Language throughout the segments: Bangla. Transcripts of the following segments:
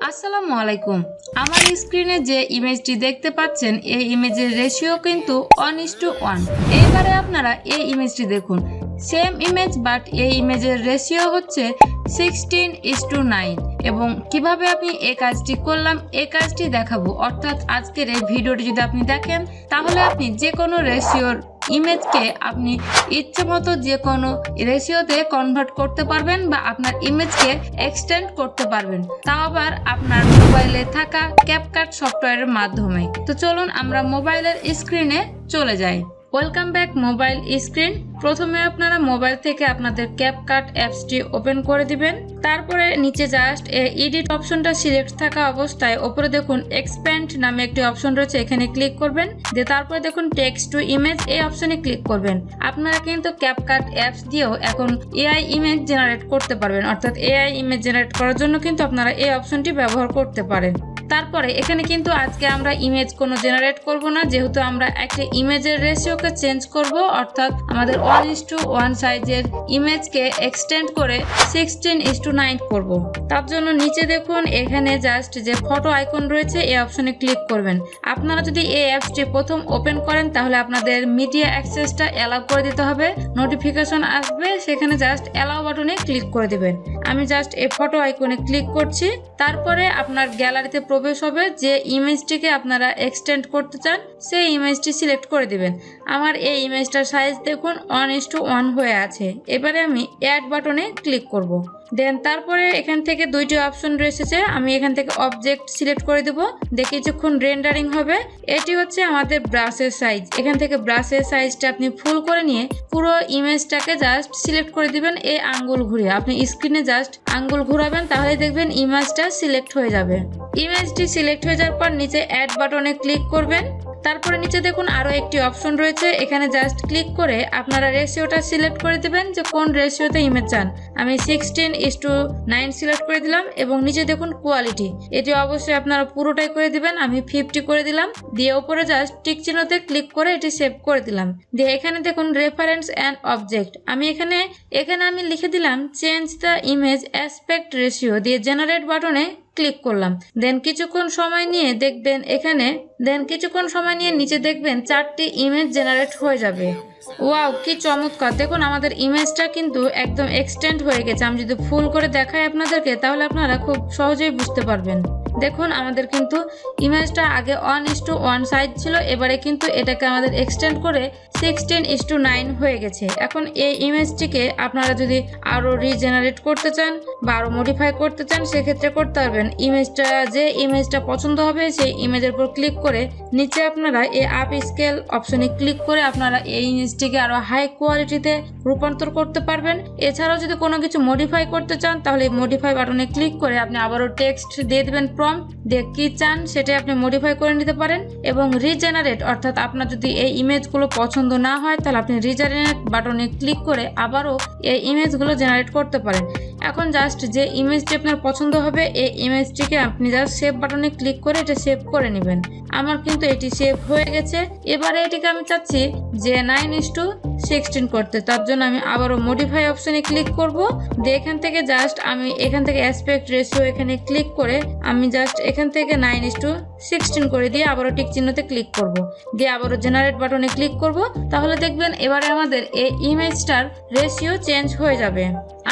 আসসালামু আলাইকুম। আমার স্ক্রিনে যে ইমেজটি দেখতে পাচ্ছেন এই ইমেজের রেশিও কিন্তু 1:1। এইবারে আপনারা এই ইমেজটি দেখুন, সেম ইমেজ বাট এই ইমেজের রেশিও হচ্ছে 16:9। এবং কিভাবে আমি এই কাজটি করলাম এই কাজটি দেখাবো। অর্থাৎ আজকের এই ভিডিওটি যদি আপনি দেখেন তাহলে আপনি যে কোনো রেশিওর ইমেজকে আপনি ইচ্ছে মতো যে কোনো রেশিওতে কনভার্ট করতে পারবেন বা আপনার ইমেজকে এক্সটেন্ড করতে পারবেন, তাও আবার আপনার মোবাইলে থাকা ক্যাপকাট সফটওয়্যারের মাধ্যমে। তো চলুন আমরা মোবাইলের স্ক্রিনে চলে যাই। Welcome back mobile screen. প্রথমে আপনারা মোবাইল থেকে আপনাদের ক্যাপকাট অ্যাপসটি ওপেন করে দিবেন। তারপরে নিচে জাস্ট এডিট অপশনটা সিলেক্ট থাকা অবস্থায় ওপরে দেখুন এক্সপ্যান্ড নামে একটি অপশন রয়েছে, এখানে ক্লিক করবেন। দিয়ে তারপরে দেখুন টেক্সট টু ইমেজ এই অপশনে ক্লিক করবেন। আপনারা কিন্তু ক্যাপকাট অ্যাপস দিয়েও এখন এআই ইমেজ জেনারেট করতে পারবেন। অর্থাৎ এআই ইমেজ জেনারেট করার জন্য কিন্তু আপনারা এই অপশনটি ব্যবহার করতে পারেন। তারপরে এখানে কিন্তু আজকে আমরা ইমেজ কোনো জেনারেট করব না, যেহেতু আমরা একটা ইমেজের রেশিওকে চেঞ্জ করব। অর্থাৎ আমাদের 1:1 সাইজের ইমেজকে এক্সটেন্ড করে 16:9 করব। তার জন্য নিচে দেখুন এখানে জাস্ট যে ফটো আইকন রয়েছে এই অপশনে ক্লিক করবেন। আপনারা যদি এই অ্যাপসটি প্রথম ওপেন করেন তাহলে আপনাদের মিডিয়া অ্যাক্সেসটা অ্যালাউ করে দিতে হবে। নোটিফিকেশন আসবে, সেখানে জাস্ট অ্যালাউ বাটনে ক্লিক করে দিবেন। আমি জাস্ট এই ফটো আইকনে ক্লিক করছি। তারপরে আপনার গ্যালারিতে প্রবেশ হবে, যে ইমেজটিকে আপনারা এক্সটেন্ড করতে চান সেই ইমেজটি সিলেক্ট করে দিবেন। আমার এই ইমেজটার সাইজ দেখুন 1:1 হয়ে আছে। এবারে আমি অ্যাড বাটনে ক্লিক করব। দেন তারপরে এখান থেকে দুইটি অপশন রয়েছে, আমি এখান থেকে অবজেক্ট সিলেক্ট করে দেব। দেখি কিছুক্ষণ রেন্ডারিং হবে। এটি হচ্ছে আমাদের ব্রাশের সাইজ। এখান থেকে ব্রাশের সাইজটা আপনি ফুল করে নিয়ে পুরো ইমেজটাকে জাস্ট সিলেক্ট করে দিবেন। এই আঙ্গুল ঘুরিয়ে আপনি স্ক্রিনে জাস্ট আঙ্গুল ঘুরাবেন, তাহলে দেখবেন ইমেজটা সিলেক্ট হয়ে যাবে। ইমেজটি সিলেক্ট হয়ে যাওয়ার পর নিচে অ্যাড বাটনে ক্লিক করবেন। তারপরে নিচে দেখুন আরো একটি অপশন রয়েছে, এখানে জাস্ট ক্লিক করে আপনারা রেশিওটা সিলেক্ট করে দিবেন যে কোন রেশিওতে ইমেজ চান। আমি 16:9 সিলেক্ট করে দিলাম। এবং নিচে দেখুন কোয়ালিটি, এটি অবশ্যই আপনারা পুরোটাই করে দিবেন। আমি 50 করে দিলাম। দিয়ে উপরে জাস্ট টিক চিহ্নতে ক্লিক করে এটি সেভ করে দিলাম। দিয়ে এখানে দেখুন রেফারেন্স অ্যান্ড অবজেক্ট, আমি এখানে আমি লিখে দিলাম change the image aspect ratio. দিয়ে জেনারেট বাটনে ক্লিক করলাম। দেন কিছুক্ষণ সময় নিয়ে নিচে দেখবেন 4টি ইমেজ জেনারেট হয়ে যাবে। ওয়াও, কি চমৎকার! দেখুন আমাদের ইমেজটা কিন্তু একদম এক্সটেন্ড হয়ে গেছে। আমি যদি ফুল করে দেখাই আপনাদেরকে তাহলে আপনারা খুব সহজেই বুঝতে পারবেন। দেখুন আমাদের কিন্তু ইমেজটা আগে 1:1 সাইজ ছিল, এবারে কিন্তু এটাকে আমাদের এক্সটেন্ড করে 16:9 হয়ে গেছে। এখন এই ইমেজটিকে আপনারা যদি আরো রিজেনারেট করতে চান বা আরো মডিফাই করতে চান সেক্ষেত্রে করতে পারবেন। যে ইমেজটা পছন্দ হবে সেই ইমেজের উপর ক্লিক করে নিচে আপনারা এই আপ স্কেল অপশনে ক্লিক করে আপনারা এই ইমেজটিকে আরো হাই কোয়ালিটিতে রূপান্তর করতে পারবেন। এছাড়াও যদি কোনো কিছু মডিফাই করতে চান তাহলে মডিফাই বাটনে ক্লিক করে আপনি আবারও টেক্সট দিয়ে দেবেন, প্রম্পট দিয়ে কি চান সেটাই আপনি মডিফাই করে নিতে পারেন। এবং রিজেনারেট, অর্থাৎ আপনার যদি এই ইমেজগুলো পছন্দ না হয় তাহলে আপনি রিজেনারেট বাটনে ক্লিক করে আবারও এই ইমেজগুলো জেনারেট করতে পারেন। এখন জাস্ট যে ইমেজটি আপনার পছন্দ হবে এই ইমেজটিকে আপনি জাস্ট সেভ বাটনে ক্লিক করে এটা সেভ করে নেবেন। আমার কিন্তু এটি সেভ হয়ে গেছে। এবারে এটিকে আমি চাচ্ছি যে 9:16 করতে, তার জন্য আমি আবারও মডিফাই অপশনে ক্লিক করব। দিয়ে এখান থেকে জাস্ট আমি এখান থেকে অ্যাসপেক্ট রেশিও এখানে ক্লিক করে আমি জাস্ট এখান থেকে 9:16 করে দিয়ে আবারও টিক চিহ্নতে ক্লিক করব। দিয়ে আবারও জেনারেট বাটনে ক্লিক করব। তাহলে দেখবেন এবারে আমাদের এই ইমেজটার রেশিও চেঞ্জ হয়ে যাবে।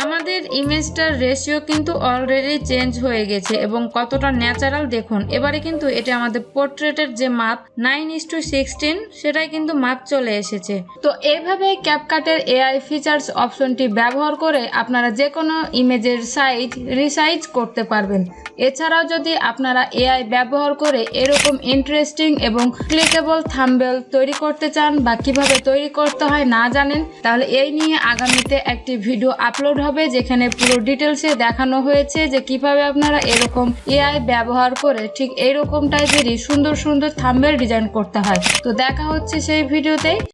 আমাদের ইমেজটার রেশিও কিন্তু অলরেডি চেঞ্জ হয়ে গেছে এবং কতটা ন্যাচারাল দেখুন। এবারে কিন্তু এটা আমাদের পোর্ট্রেটের যে মাপ 9:16 সেটাই কিন্তু মাপ চলে এসেছে। তো এইভাবে ক্যাপকাটের এআই ফিচার্স অপশনটি ব্যবহার করে আপনারা যে কোনো ইমেজের সাইজ রিসাইজ করতে পারবেন। এছাড়াও যদি আপনারা এআই ব্যবহার করে এরকম ইন্টারেস্টিং এবং ক্লিকেবল থাম্বনেল তৈরি করতে চান বা কিভাবে তৈরি করতে হয় না জানেন, তাহলে এই নিয়ে আগামীতে একটি ভিডিও আপলোড হবে যেখানে পুরো ডিটেলসে দেখানো হয়েছে যে কিভাবে আপনারা এরকম এআই ব্যবহার করে ঠিক এইরকম টাইপেরই সুন্দর সুন্দর থাম্বনেল ডিজাইন করতে হয়। তো দেখা হচ্ছে সেই ভিডিওতেই।